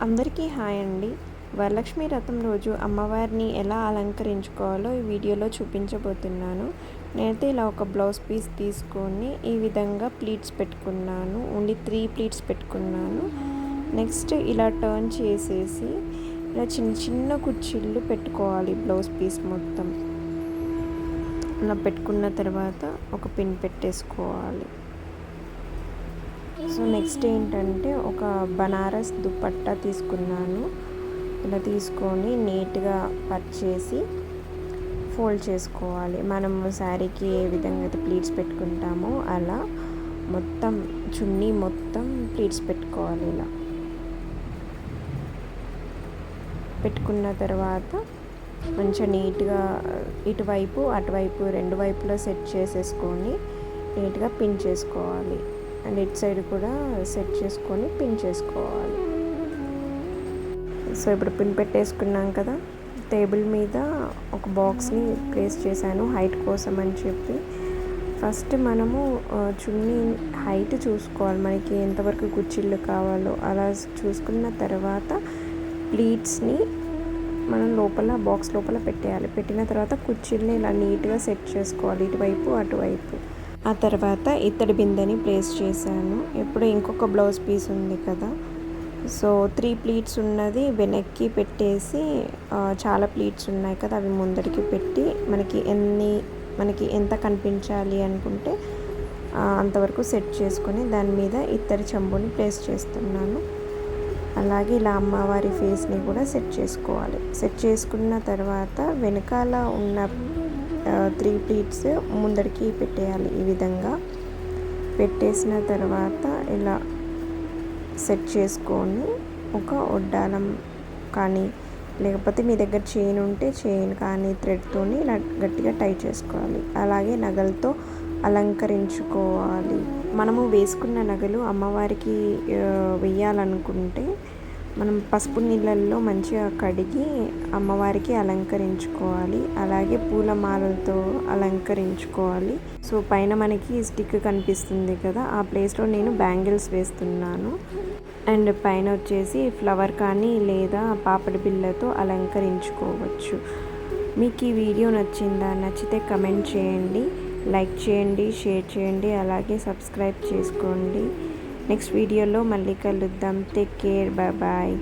అందరికీ హాయ్ అండి. వరలక్ష్మి వ్రతం రోజు అమ్మవారిని ఎలా అలంకరించుకోవాలో ఈ వీడియోలో చూపించబోతున్నాను. నేనైతే ఇలా ఒక బ్లౌజ్ పీస్ తీసుకొని ఈ విధంగా ప్లీట్స్ పెట్టుకున్నాను. ఓన్లీ 3 ప్లీట్స్ పెట్టుకున్నాను. నెక్స్ట్ ఇలా టర్న్ చేసేసి ఇలా చిన్న చిన్న కుచ్చిళ్ళు పెట్టుకోవాలి బ్లౌజ్ పీస్ మొత్తం. అలా పెట్టుకున్న తర్వాత ఒక పిన్ పెట్టేసుకోవాలి. సో నెక్స్ట్ ఏంటంటే ఒక బనారస్ దుపట్టా తీసుకున్నాను. ఇలా తీసుకొని నీట్గా కట్ చేసి ఫోల్డ్ చేసుకోవాలి. మనం శారీకి ఏ విధంగా అయితే ప్లీట్స్ పెట్టుకుంటామో అలా మొత్తం చున్నీ మొత్తం ప్లీట్స్ పెట్టుకోవాలి. ఇలా పెట్టుకున్న తర్వాత మంచిగా నీట్గా ఇటువైపు అటువైపు రెండు వైపులో సెట్ చేసేసుకొని నీట్గా పిన్ చేసుకోవాలి. అండ్ ఇటు సైడ్ కూడా సెట్ చేసుకొని పిన్ చేసుకోవాలి. సో ఇప్పుడు పిన్ పెట్టేసుకున్నాం కదా, టేబుల్ మీద ఒక బాక్స్ని ప్లేస్ చేశాను హైట్ కోసం అని చెప్పి. ఫస్ట్ మనము చున్నీ హైట్ చూసుకోవాలి, మనకి ఎంతవరకు కుచ్చిళ్ళు కావాలో అలా చూసుకున్న తర్వాత ప్లీట్స్ని మనం లోపల బాక్స్ లోపల పెట్టేయాలి. పెట్టిన తర్వాత కుచ్చిళ్ళని ఇలా నీట్గా సెట్ చేసుకోవాలి ఇటువైపు అటువైపు. ఆ తర్వాత ఇత్తడి బిందెని ప్లేస్ చేశాను. ఇప్పుడు ఇంకొక బ్లౌజ్ పీస్ ఉంది కదా, సో 3 ప్లీట్స్ ఉన్నది వెనక్కి పెట్టేసి చాలా ప్లీట్స్ ఉన్నాయి కదా అవి ముందరికి పెట్టి మనకి ఎంత కనిపించాలి అనుకుంటే అంతవరకు సెట్ చేసుకొని దాని మీద ఇత్తడి చెంబుని ప్లేస్ చేస్తున్నాను. అలాగే ఇలా అమ్మవారి ఫేస్ని కూడా సెట్ చేసుకోవాలి. సెట్ చేసుకున్న తర్వాత వెనకాల ఉన్న 3 ప్లీట్స్ ముందరికి పెట్టేయాలి. ఈ విధంగా పెట్టేసిన తర్వాత ఇలా సెట్ చేసుకొని ఒక ఒడ్డాలం కానీ లేకపోతే మీ దగ్గర చైన్ ఉంటే చైన్ కానీ థ్రెడ్తో ఇలా గట్టిగా టై చేసుకోవాలి. అలాగే నగలతో అలంకరించుకోవాలి. మనము వేసుకున్న నగలు అమ్మవారికి వేయాలనుకుంటే మనం పసుపు నీళ్ళల్లో మంచిగా కడిగి అమ్మవారికి అలంకరించుకోవాలి. అలాగే పూలమాలలతో అలంకరించుకోవాలి. సో పైన మనకి స్టిక్ కనిపిస్తుంది కదా, ఆ ప్లేస్లో నేను బ్యాంగిల్స్ వేస్తున్నాను. అండ్ పైన వచ్చేసి ఫ్లవర్ కానీ లేదా పాపడి బిళ్ళతో అలంకరించుకోవచ్చు. మీకు ఈ వీడియో నచ్చిందా? నచ్చితే కమెంట్ చేయండి, లైక్ చేయండి, షేర్ చేయండి, అలాగే సబ్స్క్రైబ్ చేసుకోండి. నెక్స్ట్ వీడియోలో మళ్ళీ కలుద్దాం. Take care, bye bye.